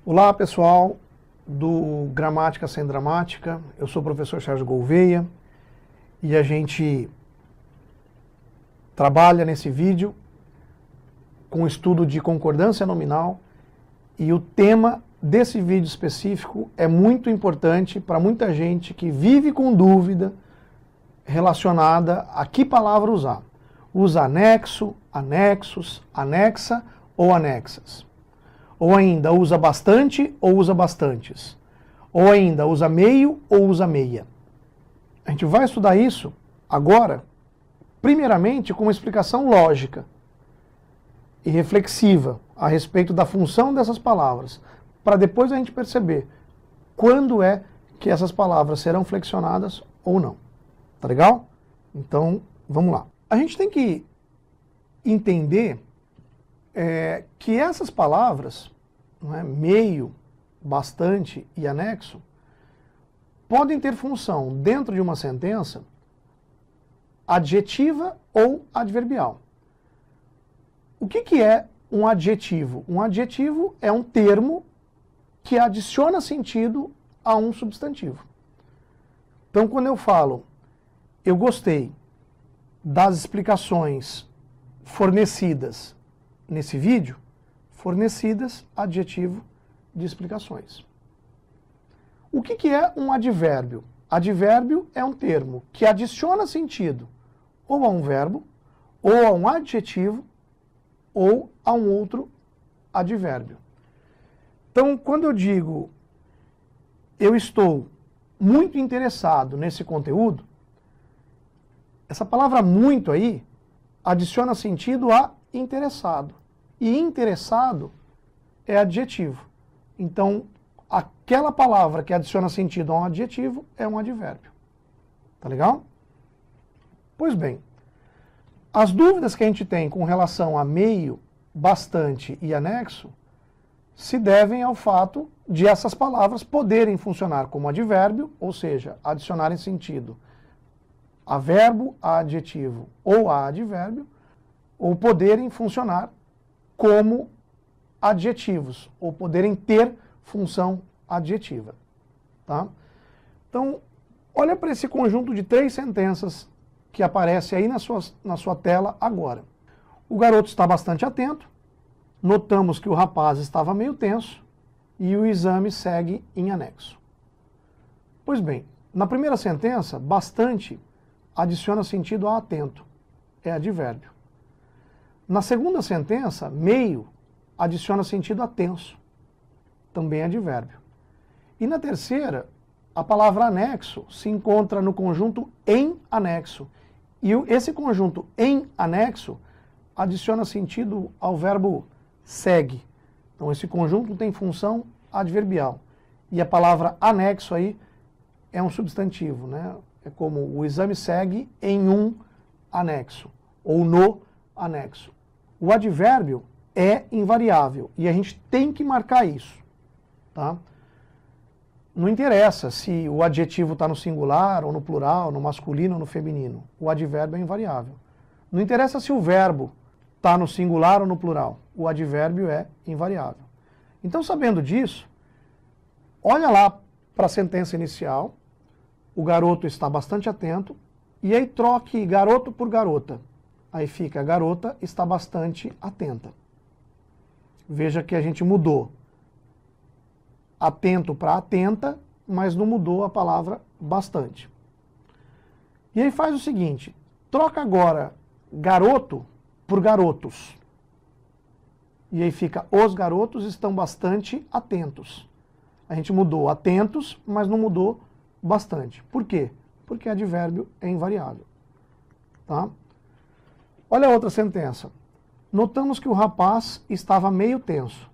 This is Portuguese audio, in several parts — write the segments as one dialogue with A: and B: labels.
A: Olá pessoal do Gramática Sem Dramática, eu sou o professor Sérgio Gouveia e a gente trabalha nesse vídeo com o estudo de concordância nominal e o tema desse vídeo específico é muito importante para muita gente que vive com dúvida relacionada a que palavra usar. Usa anexo, anexos, anexa ou anexas. Ou ainda usa bastante ou usa bastantes. Ou ainda usa meio ou usa meia. A gente vai estudar isso agora, primeiramente com uma explicação lógica e reflexiva a respeito da função dessas palavras, para depois a gente perceber quando é que essas palavras serão flexionadas ou não. Tá legal? Então, vamos lá. A gente tem que entender que essas palavras, não é, meio, bastante e anexo, podem ter função dentro de uma sentença adjetiva ou adverbial. O que é um adjetivo? Um adjetivo é um termo que adiciona sentido a um substantivo. Então, quando eu falo, eu gostei das explicações fornecidas nesse vídeo, fornecidas, adjetivo de explicações. O que é um advérbio? Advérbio é um termo que adiciona sentido ou a um verbo, ou a um adjetivo, ou a um outro advérbio. Então, quando eu digo eu estou muito interessado nesse conteúdo, essa palavra muito aí adiciona sentido a interessado. E interessado é adjetivo. Então, aquela palavra que adiciona sentido a um adjetivo é um advérbio. Tá legal? Pois bem, as dúvidas que a gente tem com relação a meio, bastante e anexo se devem ao fato de essas palavras poderem funcionar como advérbio, ou seja, adicionarem sentido a verbo, a adjetivo ou a advérbio, ou poderem funcionar como adjetivos, ou poderem ter função adjetiva. Tá? Então, olha para esse conjunto de 3 sentenças que aparece aí na sua tela agora. O garoto está bastante atento, notamos que o rapaz estava meio tenso e o exame segue em anexo. Pois bem, na primeira sentença, bastante adiciona sentido a atento, é advérbio. Na segunda sentença, meio adiciona sentido a tenso, também é advérbio. E na terceira, a palavra anexo se encontra no conjunto em anexo. E esse conjunto em anexo adiciona sentido ao verbo segue. Então esse conjunto tem função adverbial. E a palavra anexo aí é um substantivo, né? É como o exame segue em um anexo, ou no anexo. O advérbio é invariável, e a gente tem que marcar isso. Tá? Não interessa se o adjetivo está no singular, ou no plural, no masculino ou no feminino. O advérbio é invariável. Não interessa se o verbo está no singular ou no plural. O advérbio é invariável. Então, sabendo disso, olha lá para a sentença inicial. O garoto está bastante atento. E aí troque garoto por garota. Aí fica, a garota está bastante atenta. Veja que a gente mudou atento para atenta, mas não mudou a palavra bastante. E aí faz o seguinte, troca agora garoto por garotos. E aí fica, os garotos estão bastante atentos. A gente mudou atentos, mas não mudou bastante. Por quê? Porque advérbio é invariável. Tá? Olha a outra sentença. Notamos que o rapaz estava meio tenso.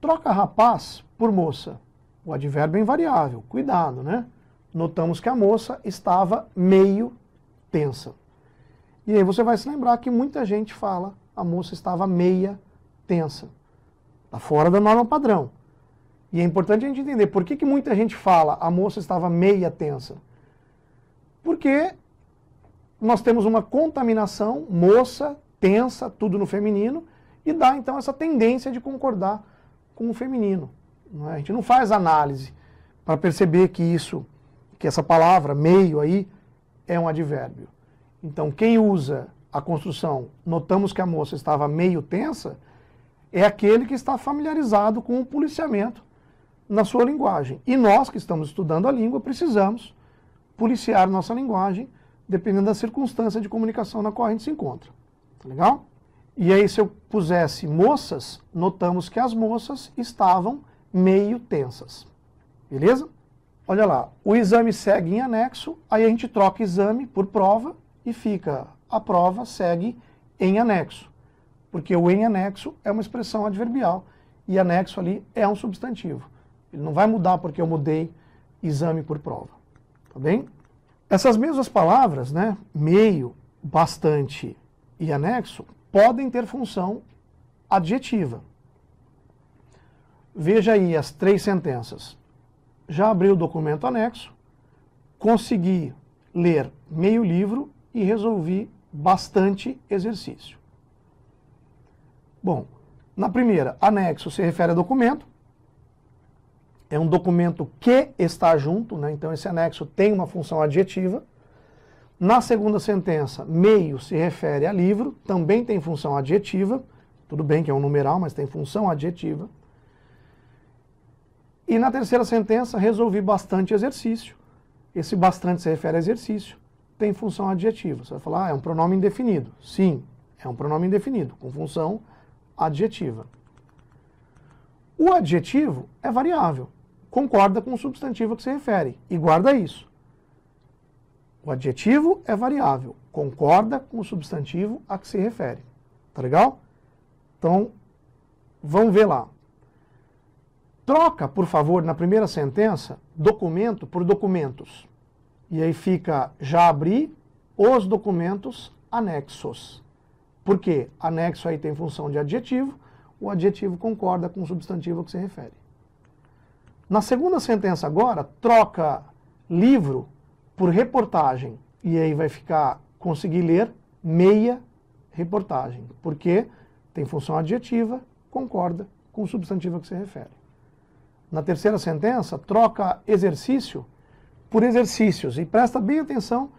A: Troca rapaz por moça. O advérbio é invariável. Cuidado, né? Notamos que a moça estava meio tensa. E aí você vai se lembrar que muita gente fala a moça estava meia tensa. Está fora da norma padrão. E é importante a gente entender por que muita gente fala a moça estava meia tensa. Porque nós temos uma contaminação, moça, tensa, tudo no feminino, e dá então essa tendência de concordar com o feminino. Não é? A gente não faz análise para perceber que essa palavra, meio aí, é um advérbio. Então, quem usa a construção, notamos que a moça estava meio tensa, é aquele que está familiarizado com o policiamento na sua linguagem. E nós, que estamos estudando a língua, precisamos policiar nossa linguagem, dependendo da circunstância de comunicação na qual a gente se encontra. Tá legal? E aí, se eu pusesse moças, notamos que as moças estavam meio tensas. Beleza? Olha lá, o exame segue em anexo, aí a gente troca exame por prova e fica a prova segue em anexo. Porque o em anexo é uma expressão adverbial e anexo ali é um substantivo. Ele não vai mudar porque eu mudei exame por prova. Tá bem? Essas mesmas palavras, né, meio, bastante e anexo, podem ter função adjetiva. Veja aí as 3 sentenças. Já abri o documento anexo, consegui ler meio livro e resolvi bastante exercício. Bom, na primeira, anexo se refere a documento. É um documento que está junto, né? Então esse anexo tem uma função adjetiva. Na segunda sentença, meio se refere a livro, também tem função adjetiva. Tudo bem que é um numeral, mas tem função adjetiva. E na terceira sentença, resolvi bastante exercício. Esse bastante se refere a exercício, tem função adjetiva. Você vai falar, é um pronome indefinido. Sim, é um pronome indefinido, com função adjetiva. O adjetivo é variável, concorda com o substantivo a que se refere, e guarda isso. O adjetivo é variável, concorda com o substantivo a que se refere. Tá legal? Então, vamos ver lá. Troca, por favor, na primeira sentença, documento por documentos. E aí fica, já abri os documentos anexos. Por quê? Anexo aí tem função de adjetivo, o adjetivo concorda com o substantivo a que se refere. Na segunda sentença agora, troca livro por reportagem. E aí vai ficar, conseguir ler meia reportagem. Por quê? Tem função adjetiva, concorda com o substantivo a que se refere. Na terceira sentença, troca exercício por exercícios. E presta bem atenção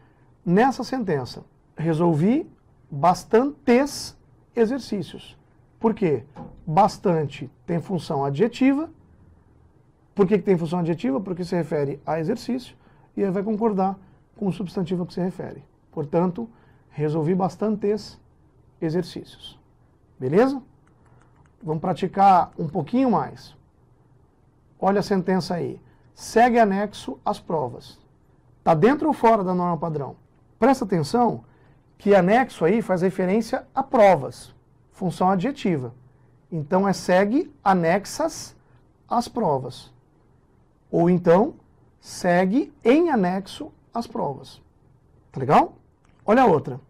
A: nessa sentença. Resolvi bastantes exercícios. Por quê? Bastante tem função adjetiva. Por que tem função adjetiva? Porque se refere a exercício. E aí vai concordar com o substantivo a que se refere. Portanto, resolvi bastantes exercícios. Beleza? Vamos praticar um pouquinho mais. Olha a sentença aí. Segue anexo às provas. Está dentro ou fora da norma padrão? Presta atenção que anexo aí faz referência a provas. Função adjetiva. Então é segue anexas às provas. Ou então, segue em anexo às provas. Tá legal? Olha a outra.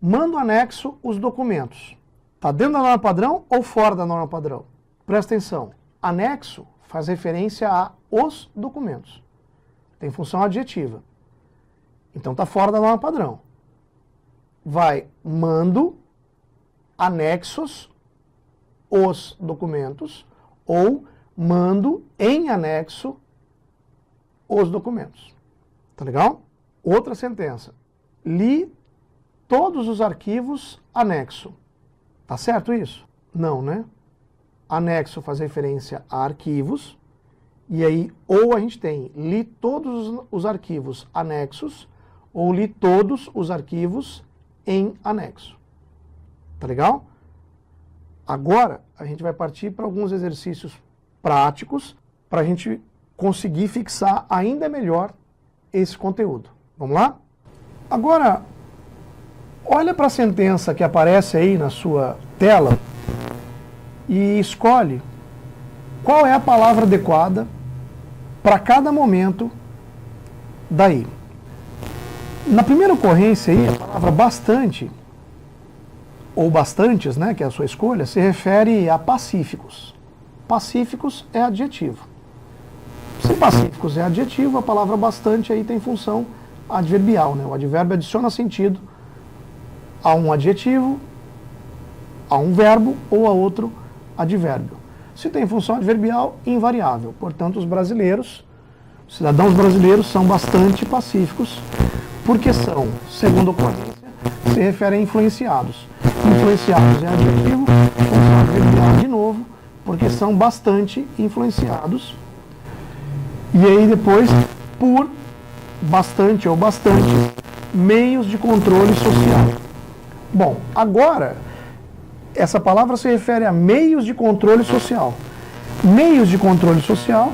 A: Manda anexo os documentos. Está dentro da norma padrão ou fora da norma padrão? Presta atenção. Anexo faz referência a os documentos. Tem função adjetiva. Então está fora da norma padrão. Vai, mando anexos os documentos ou mando em anexo os documentos. Tá legal? Outra sentença. Li todos os arquivos anexo. Tá certo isso? Não, né? Anexo faz referência a arquivos, e aí ou a gente tem li todos os arquivos anexos, ou li todos os arquivos em anexo. Tá legal? Agora, a gente vai partir para alguns exercícios práticos, para a gente conseguir fixar ainda melhor esse conteúdo. Vamos lá? Agora, olha para a sentença que aparece aí na sua tela, e escolhe qual é a palavra adequada para cada momento daí. Na primeira ocorrência aí, a palavra bastante, ou bastantes, né, que é a sua escolha, se refere a pacíficos. Pacíficos é adjetivo. Se pacíficos é adjetivo, a palavra bastante aí tem função adverbial, né? O advérbio adiciona sentido a um adjetivo, a um verbo ou a outro advérbio. Se tem função adverbial, invariável. Portanto, os cidadãos brasileiros são bastante pacíficos, porque são, segundo a ocorrência, se refere a influenciados. Influenciados é adjetivo, função adverbial de novo, porque são bastante influenciados. E aí depois, por bastante ou bastante meios de controle social. Bom, agora, essa palavra se refere a meios de controle social. Meios de controle social,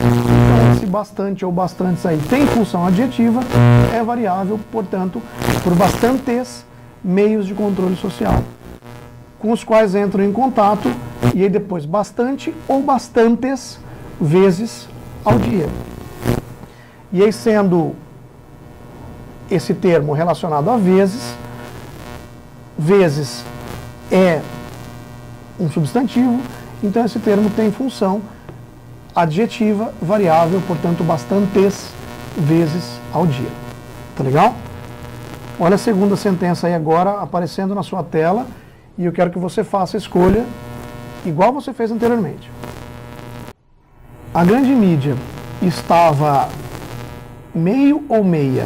A: então esse bastante ou bastantes aí tem função adjetiva, é variável, portanto, por bastantes meios de controle social, com os quais entram em contato, e aí depois bastante ou bastantes vezes ao dia. E aí, sendo esse termo relacionado a vezes, vezes é um substantivo, então esse termo tem função adjetiva variável, portanto, bastantes vezes ao dia. Tá legal? Olha a segunda sentença aí agora aparecendo na sua tela, e eu quero que você faça a escolha igual você fez anteriormente. A grande mídia estava meio ou meia?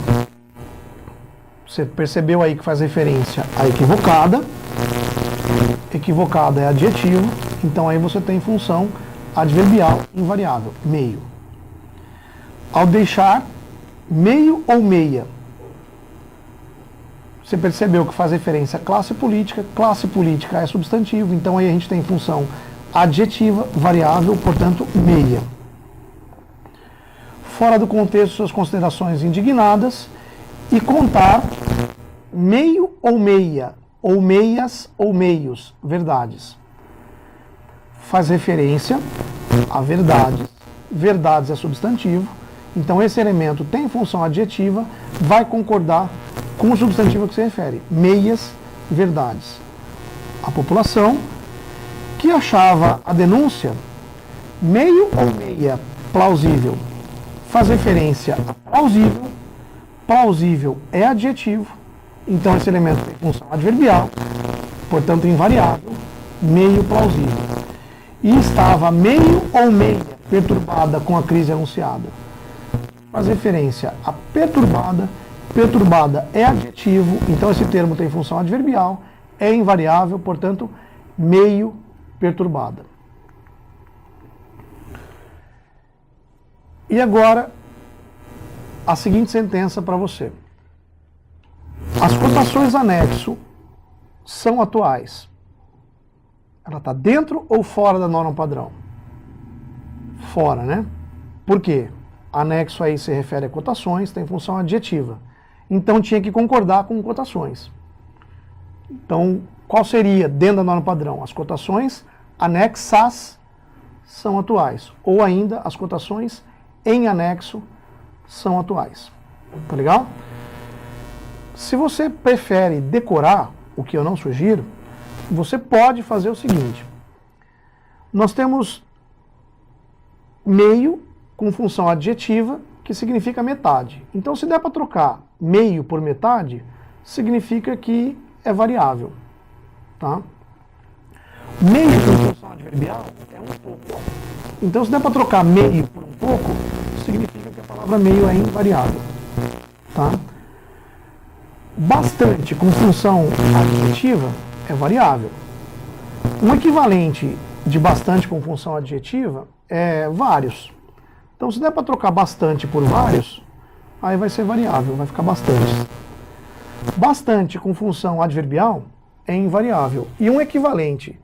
A: Você percebeu aí que faz referência à equivocada. Equivocada é adjetivo, então aí você tem função adverbial invariável, meio. Ao deixar meio ou meia, você percebeu que faz referência à classe política é substantivo, então aí a gente tem função adjetiva, variável, portanto, meia. Fora do contexto, suas considerações indignadas, e contar meio ou meia, ou meias ou meios, verdades. Faz referência a verdades. Verdades é substantivo, então esse elemento tem função adjetiva, vai concordar com o substantivo que se refere. Meias, verdades. A população que achava a denúncia meio ou meia plausível, faz referência a plausível. Plausível é adjetivo, então esse elemento tem função adverbial, portanto invariável, meio plausível. E estava meio ou meia perturbada com a crise anunciada. Faz referência a perturbada, perturbada é adjetivo, então esse termo tem função adverbial, é invariável, portanto meio perturbada. E agora, a seguinte sentença para você. As cotações anexo são atuais. Ela está dentro ou fora da norma padrão? Fora, né? Por quê? Anexo aí se refere a cotações, tem função adjetiva. Então tinha que concordar com cotações. Então, qual seria dentro da norma padrão? As cotações anexas são atuais. Ou ainda, as cotações em anexo são atuais. Tá legal? Se você prefere decorar, o que eu não sugiro, você pode fazer o seguinte. Nós temos meio com função adjetiva, que significa metade. Então, se der para trocar meio por metade, significa que é variável. Tá? Meio com função adverbial é um pouco. Então, se der para trocar meio por um pouco, significa que a palavra meio é invariável. Tá? Bastante com função adjetiva é variável. Um equivalente de bastante com função adjetiva é vários. Então, se der para trocar bastante por vários, aí vai ser variável, vai ficar bastante. Bastante com função adverbial é invariável. E um equivalente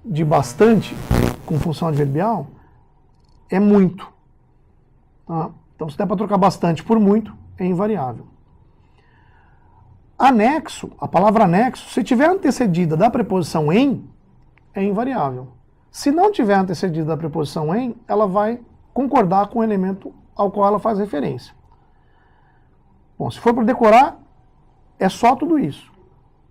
A: de bastante com função adverbial é muito. Tá? Então, se der para trocar bastante por muito, é invariável. Anexo, a palavra anexo, se tiver antecedida da preposição em, é invariável. Se não tiver antecedida da preposição em, ela vai concordar com o elemento ao qual ela faz referência. Bom, se for para decorar, é só tudo isso.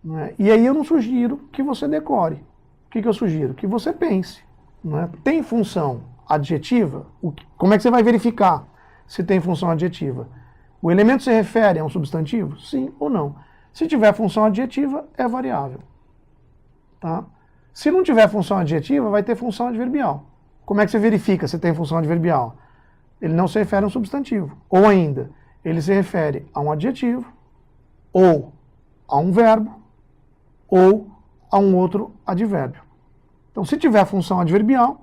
A: Né? E aí eu não sugiro que você decore. O que eu sugiro? Que você pense. Né? Tem função adjetiva? Como é que você vai verificar se tem função adjetiva? O elemento se refere a um substantivo? Sim ou não? Se tiver função adjetiva, é variável. Tá? Se não tiver função adjetiva, vai ter função adverbial. Como é que você verifica se tem função adverbial? Ele não se refere a um substantivo. Ou ainda, ele se refere a um adjetivo, ou a um verbo, ou a um outro advérbio. Então, se tiver função adverbial,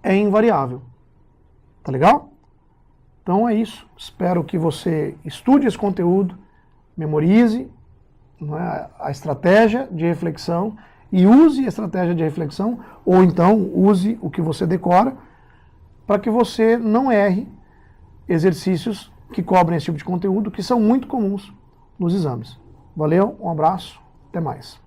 A: é invariável. Tá legal? Então é isso. Espero que você estude esse conteúdo, memorize, não é, a estratégia de reflexão e use a estratégia de reflexão, ou então use o que você decora, para que você não erre exercícios que cobrem esse tipo de conteúdo, que são muito comuns nos exames. Valeu, um abraço, até mais.